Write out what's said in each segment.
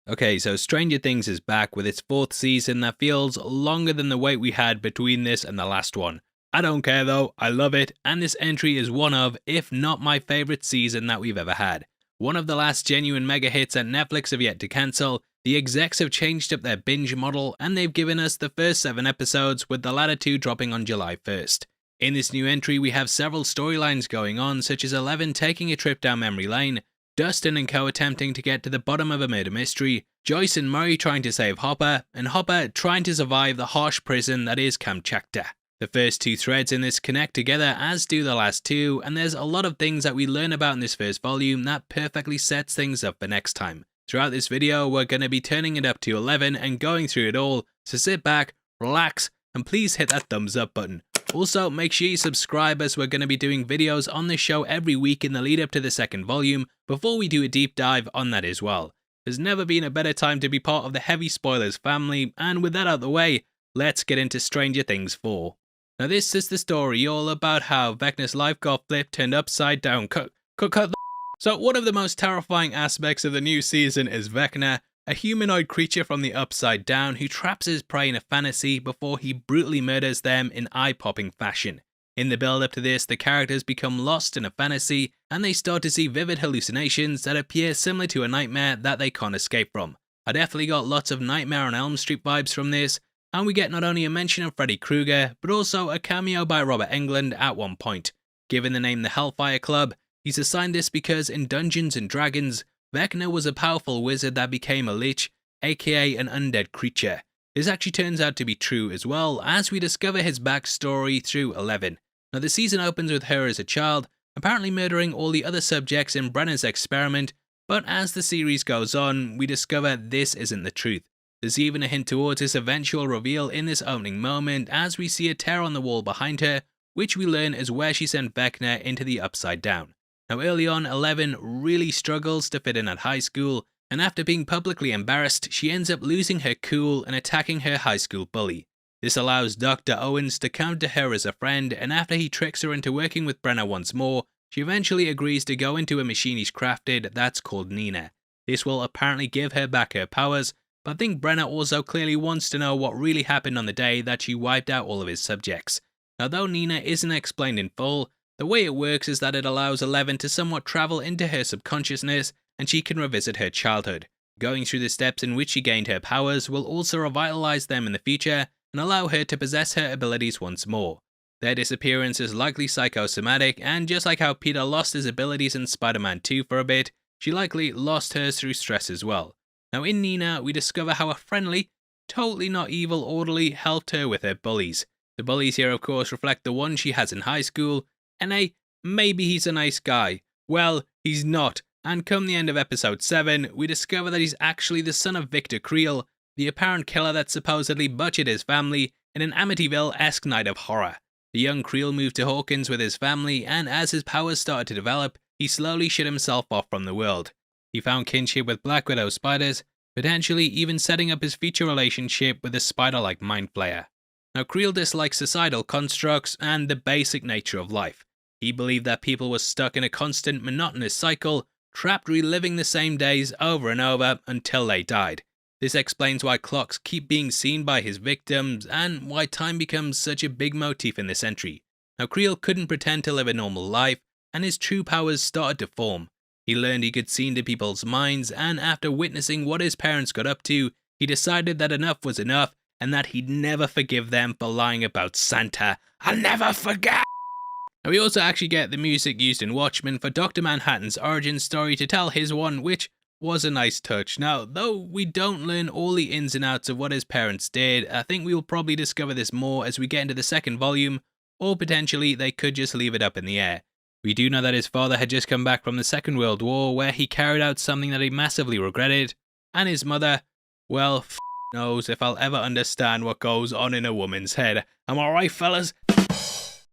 Okay, so Stranger Things is back with its fourth season that feels longer than the wait we had between this and the last one. I don't care though, I love it, and this entry is one of, if not my favourite season that we've ever had. One of the last genuine mega hits that Netflix have yet to cancel. The execs have changed up their binge model, and they've given us the first 7 episodes, with the latter 2 dropping on July 1st. In this new entry, we have several storylines going on, such as Eleven taking a trip down memory lane, Dustin and co attempting to get to the bottom of a murder mystery, Joyce and Murray trying to save Hopper, and Hopper trying to survive the harsh prison that is Kamchatka. The first 2 threads in this connect together, as do the last 2, and there's a lot of things that we learn about in this first volume that perfectly sets things up for next time. Throughout this video, we're going to be turning it up to 11 and going through it all, so sit back, relax, and please hit that thumbs up button. Also, make sure you subscribe, as we're going to be doing videos on this show every week in the lead up to the second volume, before we do a deep dive on that as well. There's never been a better time to be part of the Heavy Spoilers family, and with that out of the way, let's get into Stranger Things 4. Now this is the story all about how Vecna's life got flipped, turned upside down, So one of the most terrifying aspects of the new season is Vecna, a humanoid creature from the upside down who traps his prey in a fantasy before he brutally murders them in eye-popping fashion. In the build-up to this, the characters become lost in a fantasy, and they start to see vivid hallucinations that appear similar to a nightmare that they can't escape from. I definitely got lots of Nightmare on Elm Street vibes from this, and we get not only a mention of Freddy Krueger, but also a cameo by Robert Englund at one point. Given the name the Hellfire Club, he's assigned this because in Dungeons & Dragons, Vecna was a powerful wizard that became a lich, aka an undead creature. This actually turns out to be true as well, as we discover his backstory through Eleven. Now the season opens with her as a child, apparently murdering all the other subjects in Brenner's experiment, but as the series goes on, we discover this isn't the truth. There's even a hint towards this eventual reveal in this opening moment, as we see a tear on the wall behind her, which we learn is where she sent Vecna into the Upside Down. Now early on, Eleven really struggles to fit in at high school, and after being publicly embarrassed, she ends up losing her cool and attacking her high school bully. This allows Dr. Owens to come to her as a friend, and after he tricks her into working with Brenner once more, she eventually agrees to go into a machine he's crafted that's called Nina. This will apparently give her back her powers, but I think Brenner also clearly wants to know what really happened on the day that she wiped out all of his subjects. Now though Nina isn't explained in full, the way it works is that it allows Eleven to somewhat travel into her subconsciousness, and she can revisit her childhood. Going through the steps in which she gained her powers will also revitalize them in the future, and allow her to possess her abilities once more. Their disappearance is likely psychosomatic, and just like how Peter lost his abilities in Spider-Man 2 for a bit, she likely lost hers through stress as well. Now in Nina, we discover how a friendly, totally not evil orderly helped her with her bullies. The bullies here of course reflect the ones she has in high school, and maybe he's a nice guy. Well, he's not, and come the end of episode 7, we discover that he's actually the son of Victor Creel, the apparent killer that supposedly butchered his family in an Amityville-esque night of horror. The young Creel moved to Hawkins with his family, and as his powers started to develop, he slowly shut himself off from the world. He found kinship with Black Widow spiders, potentially even setting up his future relationship with a spider-like Mind Flayer. Now Creel dislikes societal constructs and the basic nature of life. He believed that people were stuck in a constant monotonous cycle, trapped reliving the same days over and over until they died. This explains why clocks keep being seen by his victims, and why time becomes such a big motif in this entry. Now Creel couldn't pretend to live a normal life, and his true powers started to form. He learned he could see into people's minds, and after witnessing what his parents got up to, he decided that enough was enough, and that he'd never forgive them for lying about Santa. I'll never forget! Now we also actually get the music used in Watchmen for Dr. Manhattan's origin story to tell his one, which was a nice touch. Now, though we don't learn all the ins and outs of what his parents did, I think we will probably discover this more as we get into the second volume, or potentially they could just leave it up in the air. We do know that his father had just come back from the Second World War, where he carried out something that he massively regretted, and his mother, well, knows if I'll ever understand what goes on in a woman's head. Am I right, fellas?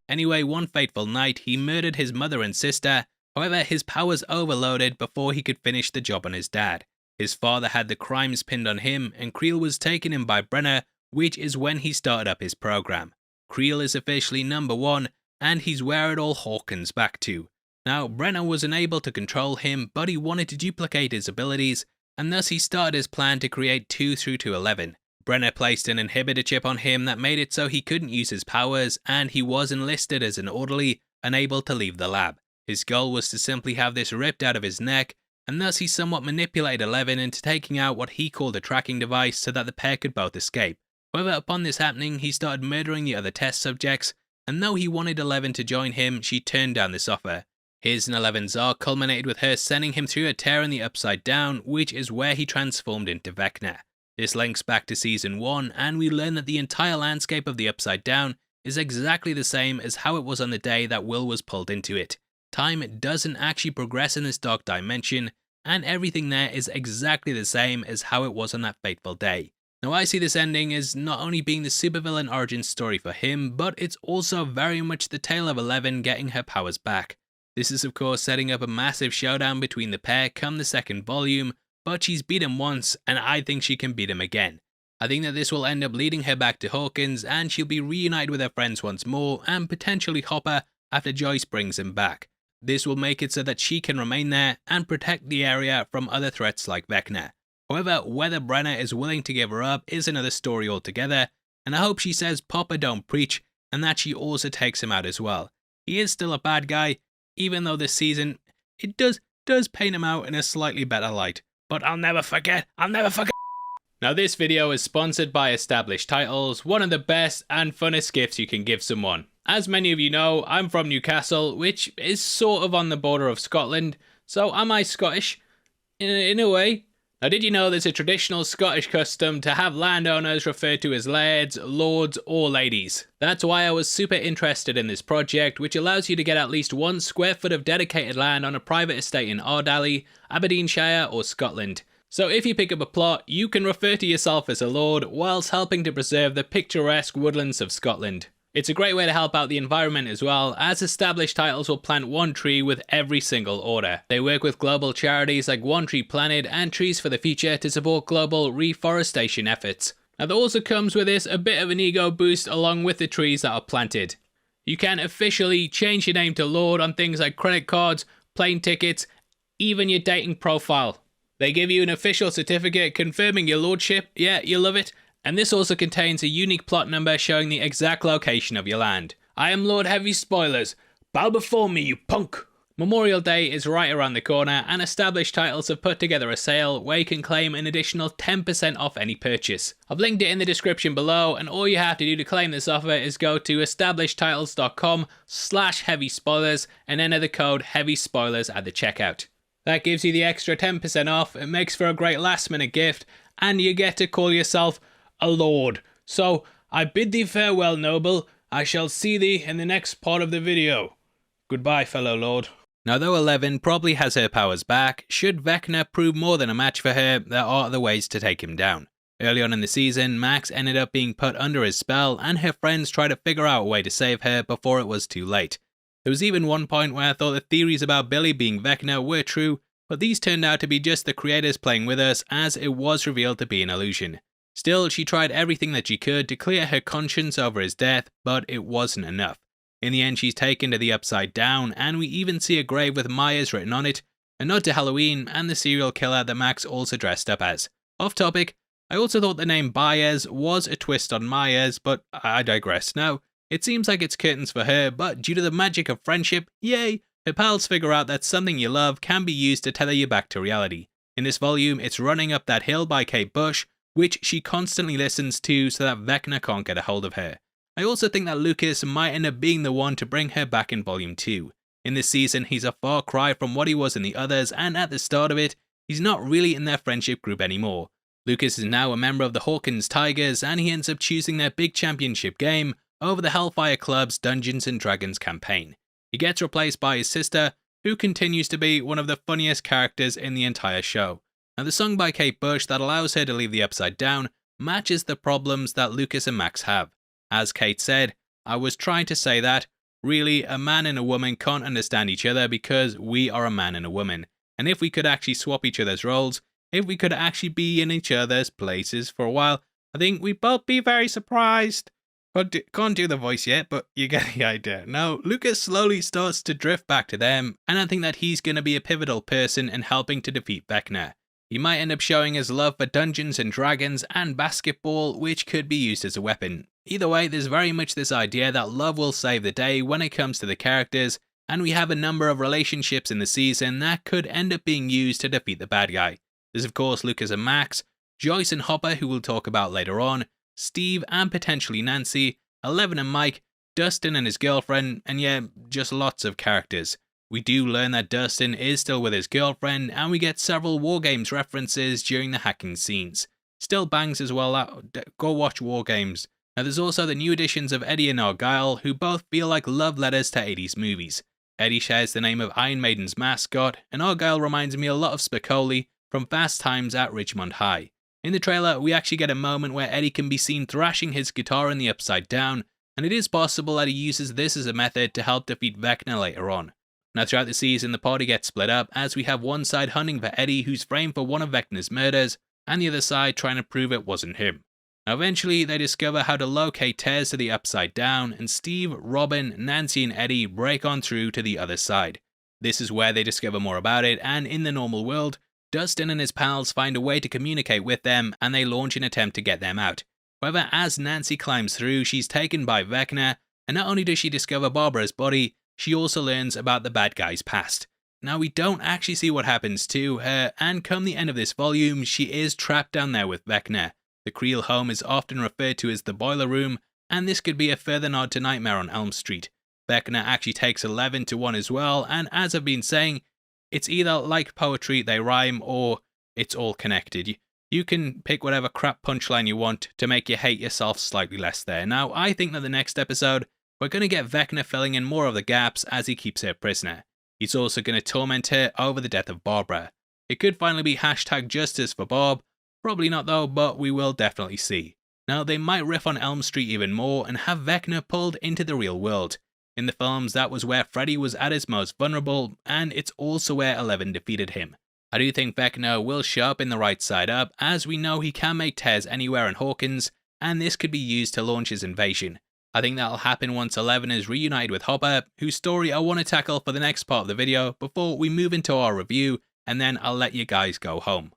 Anyway, one fateful night, he murdered his mother and sister. However, his powers overloaded before he could finish the job on his dad. His father had the crimes pinned on him, and Creel was taken in by Brenner, which is when he started up his program. Creel is officially number 1, and he's where it all Hawkins back to. Now, Brenner was unable to control him, but he wanted to duplicate his abilities, and thus he started his plan to create 2 through to 11. Brenner placed an inhibitor chip on him that made it so he couldn't use his powers, and he was enlisted as an orderly, unable to leave the lab. His goal was to simply have this ripped out of his neck, and thus he somewhat manipulated 11 into taking out what he called a tracking device so that the pair could both escape. However, upon this happening, he started murdering the other test subjects, and though he wanted 11 to join him, she turned down this offer. His and 11's arc culminated with her sending him through a tear in the Upside Down, which is where he transformed into Vecna. This links back to Season 1, and we learn that the entire landscape of the Upside Down is exactly the same as how it was on the day that Will was pulled into it. Time doesn't actually progress in this dark dimension, and everything there is exactly the same as how it was on that fateful day. Now I see this ending as not only being the supervillain origin story for him, but it's also very much the tale of 11 getting her powers back. This is of course setting up a massive showdown between the pair come the second volume, but she's beat him once and I think she can beat him again. I think that this will end up leading her back to Hawkins and she'll be reunited with her friends once more and potentially Hopper after Joyce brings him back. This will make it so that she can remain there and protect the area from other threats like Vecna. However, whether Brenner is willing to give her up is another story altogether, and I hope she says Papa don't preach and that she also takes him out as well. He is still a bad guy, even though this season it does paint him out in a slightly better light. But I'll never forget. Now this video is sponsored by Established Titles, one of the best and funnest gifts you can give someone. As many of you know, I'm from Newcastle, which is sort of on the border of Scotland, so am I Scottish? In a way. Now did you know there's a traditional Scottish custom to have landowners referred to as lairds, lords or ladies? That's why I was super interested in this project, which allows you to get at least 1 square foot of dedicated land on a private estate in Ardally, Aberdeenshire or Scotland. So if you pick up a plot, you can refer to yourself as a lord whilst helping to preserve the picturesque woodlands of Scotland. It's a great way to help out the environment as well, as Established Titles will plant 1 tree with every single order. They work with global charities like One Tree Planet and Trees for the Future to support global reforestation efforts. Now there also comes with this a bit of an ego boost along with the trees that are planted. You can officially change your name to Lord on things like credit cards, plane tickets, even your dating profile. They give you an official certificate confirming your lordship, yeah, you love it. And this also contains a unique plot number showing the exact location of your land. I am Lord Heavy Spoilers. Bow before me, you punk! Memorial Day is right around the corner and Established Titles have put together a sale where you can claim an additional 10% off any purchase. I've linked it in the description below and all you have to do to claim this offer is go to establishedtitles.com/heavyspoilers and enter the code HEAVYSpoilers at the checkout. That gives you the extra 10% off, it makes for a great last minute gift, and you get to call yourself a lord. So, I bid thee farewell, noble. I shall see thee in the next part of the video. Goodbye, fellow lord. Now though 11 probably has her powers back, should Vecna prove more than a match for her, there are other ways to take him down. Early on in the season, Max ended up being put under his spell and her friends tried to figure out a way to save her before it was too late. There was even one point where I thought the theories about Billy being Vecna were true, but these turned out to be just the creators playing with us as it was revealed to be an illusion. Still, she tried everything that she could to clear her conscience over his death, but it wasn't enough. In the end, she's taken to the Upside Down, and we even see a grave with Myers written on it, a nod to Halloween and the serial killer that Max also dressed up as. Off topic, I also thought the name Baez was a twist on Myers, but I digress. Now, it seems like it's curtains for her, but due to the magic of friendship, yay, her pals figure out that something you love can be used to tether you back to reality. In this volume, it's Running Up That Hill by Kate Bush, which she constantly listens to so that Vecna can't get a hold of her. I also think that Lucas might end up being the one to bring her back in Volume 2. In this season, he's a far cry from what he was in the others, and at the start of it, he's not really in their friendship group anymore. Lucas is now a member of the Hawkins Tigers, and he ends up choosing their big championship game over the Hellfire Club's Dungeons & Dragons campaign. He gets replaced by his sister, who continues to be one of the funniest characters in the entire show. Now the song by Kate Bush that allows her to leave the Upside Down matches the problems that Lucas and Max have. As Kate said, I was trying to say that, really, a man and a woman can't understand each other because we are a man and a woman. And if we could actually swap each other's roles, if we could actually be in each other's places for a while, I think we'd both be very surprised. Can't do the voice yet, but you get the idea. Now, Lucas slowly starts to drift back to them, and I think that he's going to be a pivotal person in helping to defeat Vecna. He might end up showing his love for Dungeons and Dragons and basketball, which could be used as a weapon. Either way, there's very much this idea that love will save the day when it comes to the characters, and we have a number of relationships in the season that could end up being used to defeat the bad guy. There's of course Lucas and Max, Joyce and Hopper, who we'll talk about later on, Steve and potentially Nancy, Eleven and Mike, Dustin and his girlfriend, and yeah, just lots of characters. We do learn that Dustin is still with his girlfriend, and we get several War Games references during the hacking scenes. Still bangs as well, go watch War Games. Now there's also the new additions of Eddie and Argyle, who both feel like love letters to 80s movies. Eddie shares the name of Iron Maiden's mascot, and Argyle reminds me a lot of Spicoli from Fast Times at Ridgemont High. In the trailer, we actually get a moment where Eddie can be seen thrashing his guitar in the Upside Down, and it is possible that he uses this as a method to help defeat Vecna later on. Now throughout the season, the party gets split up, as we have one side hunting for Eddie, who's framed for one of Vecna's murders, and the other side trying to prove it wasn't him. Now eventually, they discover how to locate tears to the Upside Down, and Steve, Robin, Nancy and Eddie break on through to the other side. This is where they discover more about it, and in the normal world, Dustin and his pals find a way to communicate with them, and they launch an attempt to get them out. However, as Nancy climbs through, she's taken by Vecna, and not only does she discover Barbara's body, she also learns about the bad guy's past. Now we don't actually see what happens to her, and come the end of this volume, she is trapped down there with Vecna. The Creel home is often referred to as the Boiler Room, and this could be a further nod to Nightmare on Elm Street. Vecna actually takes 11 to 1 as well, and as I've been saying, it's either like poetry, they rhyme, or it's all connected. You can pick whatever crap punchline you want to make you hate yourself slightly less there. Now, I think that the next episode, we're going to get Vecna filling in more of the gaps as he keeps her prisoner. He's also going to torment her over the death of Barbara. It could finally be #justice for Bob. Probably not though, but we will definitely see. Now, they might riff on Elm Street even more and have Vecna pulled into the real world. In the films, that was where Freddy was at his most vulnerable, and it's also where Eleven defeated him. I do think Vecna will show up in the right side up, as we know he can make tears anywhere in Hawkins, and this could be used to launch his invasion. I think that'll happen once Eleven is reunited with Hopper, whose story I want to tackle for the next part of the video before we move into our review, and then I'll let you guys go home.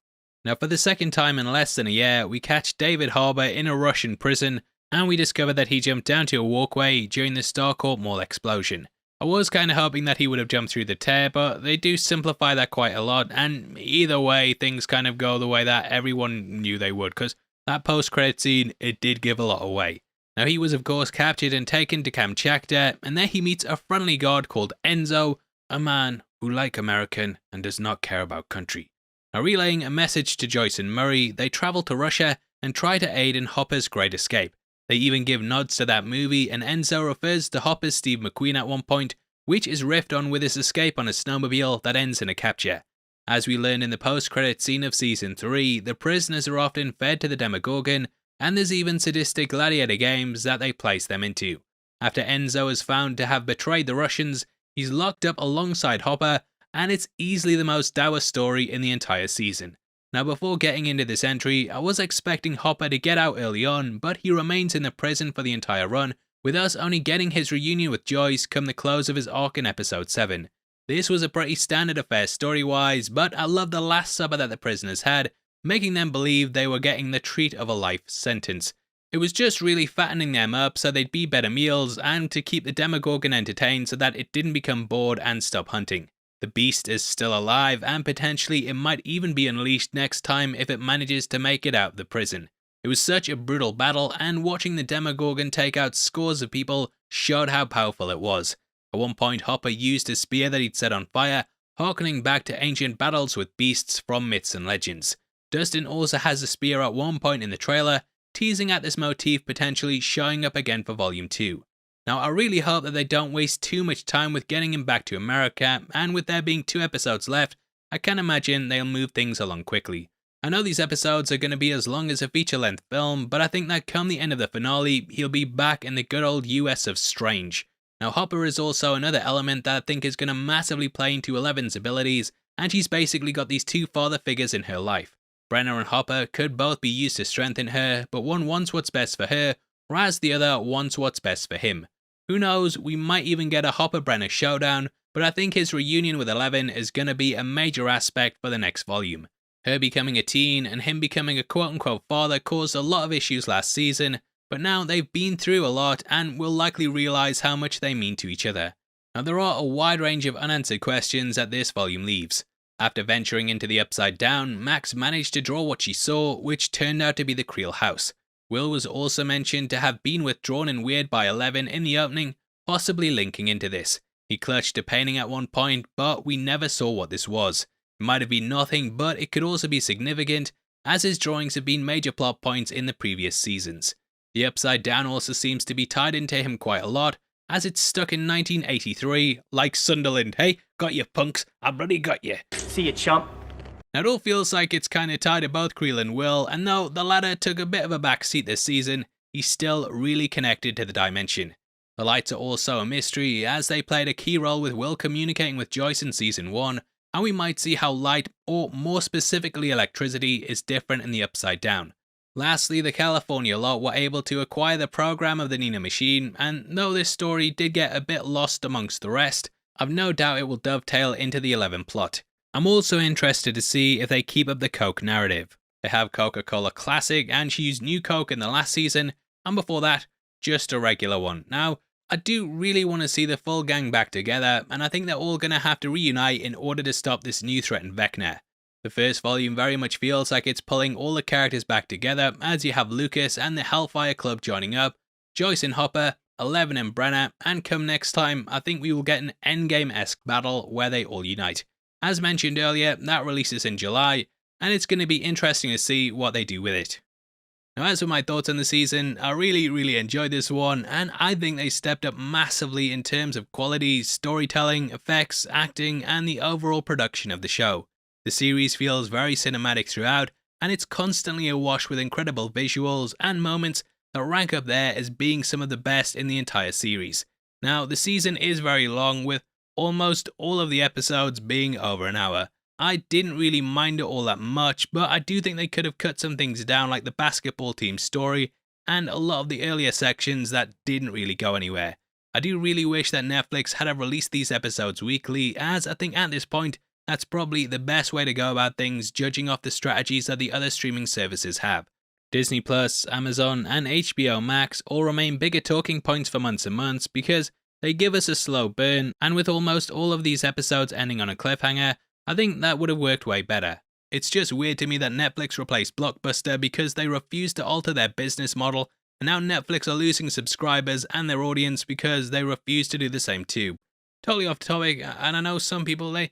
Now for the second time in less than a year, we catch David Harbour in a Russian prison, and we discover that he jumped down to a walkway during the Starcourt Mall explosion. I was kind of hoping that he would have jumped through the tear, but they do simplify that quite a lot, and either way, things kind of go the way that everyone knew they would, because that post-credit scene, it did give a lot away. Now he was of course captured and taken to Kamchatka, and there he meets a friendly guard called Enzo, a man who like American and does not care about country. Now relaying a message to Joyce and Murray, they travel to Russia and try to aid in Hopper's great escape. They even give nods to that movie, and Enzo refers to Hopper's Steve McQueen at one point, which is riffed on with his escape on a snowmobile that ends in a capture. As we learn in the post-credit scene of Season 3, the prisoners are often fed to the Demogorgon, and there's even sadistic gladiator games that they place them into. After Enzo is found to have betrayed the Russians, he's locked up alongside Hopper, and it's easily the most dour story in the entire season. Now before getting into this entry, I was expecting Hopper to get out early on, but he remains in the prison for the entire run, with us only getting his reunion with Joyce come the close of his arc in episode 7. This was a pretty standard affair story-wise, but I love the last supper that the prisoners had, making them believe they were getting the treat of a life sentence. It was just really fattening them up so they'd be better meals, and to keep the Demogorgon entertained so that it didn't become bored and stop hunting. The beast is still alive, and potentially it might even be unleashed next time if it manages to make it out of the prison. It was such a brutal battle, and watching the Demogorgon take out scores of people showed how powerful it was. At one point, Hopper used a spear that he'd set on fire, harkening back to ancient battles with beasts from myths and legends. Dustin also has a spear at one point in the trailer, teasing at this motif potentially showing up again for Volume 2. Now, I really hope that they don't waste too much time with getting him back to America, and with there being 2 episodes left, I can imagine they'll move things along quickly. I know these episodes are going to be as long as a feature-length film, but I think that come the end of the finale, he'll be back in the good old US of Strange. Now, Hopper is also another element that I think is going to massively play into Eleven's abilities, and she's basically got these 2 father figures in her life. Brenna and Hopper could both be used to strengthen her, but one wants what's best for her, whereas the other wants what's best for him. Who knows, we might even get a Hopper-Brenner showdown, but I think his reunion with Eleven is going to be a major aspect for the next volume. Her becoming a teen and him becoming a quote-unquote father caused a lot of issues last season, but now they've been through a lot and will likely realise how much they mean to each other. Now there are a wide range of unanswered questions that this volume leaves. After venturing into the Upside Down, Max managed to draw what she saw, which turned out to be the Creel house. Will was also mentioned to have been withdrawn and weird by Eleven in the opening, possibly linking into this. He clutched a painting at one point, but we never saw what this was. It might have been nothing, but it could also be significant, as his drawings have been major plot points in the previous seasons. The Upside Down also seems to be tied into him quite a lot, as it's stuck in 1983, like Sunderland. Hey, got you punks, I bloody got you. See you, chump. Now it all feels like it's kinda tied to both Creel and Will, and though the latter took a bit of a backseat this season, he's still really connected to the dimension. The lights are also a mystery, as they played a key role with Will communicating with Joyce in season 1, and we might see how light, or more specifically electricity, is different in the Upside Down. Lastly, the California lot were able to acquire the program of the Nina machine, and though this story did get a bit lost amongst the rest, I've no doubt it will dovetail into the 11 plot. I'm also interested to see if they keep up the Coke narrative. They have Coca-Cola Classic, and she used New Coke in the last season, and before that, just a regular one. Now, I do really want to see the full gang back together, and I think they're all going to have to reunite in order to stop this new threat in Vecna. The first volume very much feels like it's pulling all the characters back together, as you have Lucas and the Hellfire Club joining up, Joyce and Hopper, Eleven and Brenna, and come next time, I think we will get an Endgame-esque battle where they all unite. As mentioned earlier, that releases in July, and it's going to be interesting to see what they do with it. Now, as for my thoughts on the season, I really enjoyed this one, and I think they stepped up massively in terms of quality, storytelling, effects, acting, and the overall production of the show. The series feels very cinematic throughout, and it's constantly awash with incredible visuals and moments that rank up there as being some of the best in the entire series. Now, the season is very long, with almost all of the episodes being over an hour. I didn't really mind it all that much, but I do think they could have cut some things down, like the basketball team story and a lot of the earlier sections that didn't really go anywhere. I do really wish that Netflix had have released these episodes weekly, as I think at this point that's probably the best way to go about things, judging off the strategies that the other streaming services have. Disney+, Amazon, and HBO Max all remain bigger talking points for months and months because they give us a slow burn, and with almost all of these episodes ending on a cliffhanger, I think that would have worked way better. It's just weird to me that Netflix replaced Blockbuster because they refused to alter their business model, and now Netflix are losing subscribers and their audience because they refuse to do the same too. Totally off topic, and I know some people, they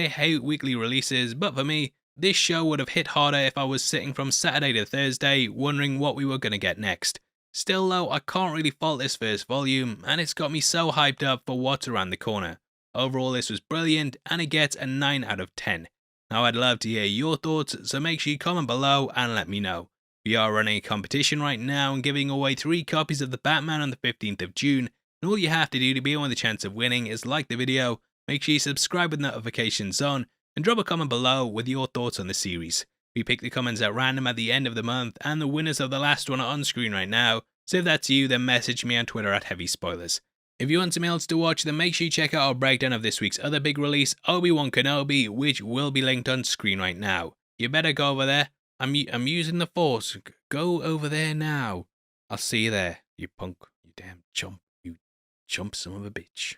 hate weekly releases, but for me, this show would have hit harder if I was sitting from Saturday to Thursday wondering what we were going to get next. Still though, I can't really fault this first volume, and it's got me so hyped up for what's around the corner. Overall, this was brilliant, and it gets a 9 out of 10. Now I'd love to hear your thoughts, so make sure you comment below and let me know. We are running a competition right now and giving away 3 copies of The Batman on the 15th of June, and all you have to do to be on the chance of winning is like the video, make sure you subscribe with notifications on, and drop a comment below with your thoughts on the series. We pick the comments at random at the end of the month, and the winners of the last one are on screen right now, so if that's you, then message me on Twitter at HeavySpoilers. If you want something else to watch, then make sure you check out our breakdown of this week's other big release, Obi-Wan Kenobi, which will be linked on screen right now. You better go over there. I'm using the Force. Go over there now. I'll see you there, you punk, you damn chump, you chump son of a bitch.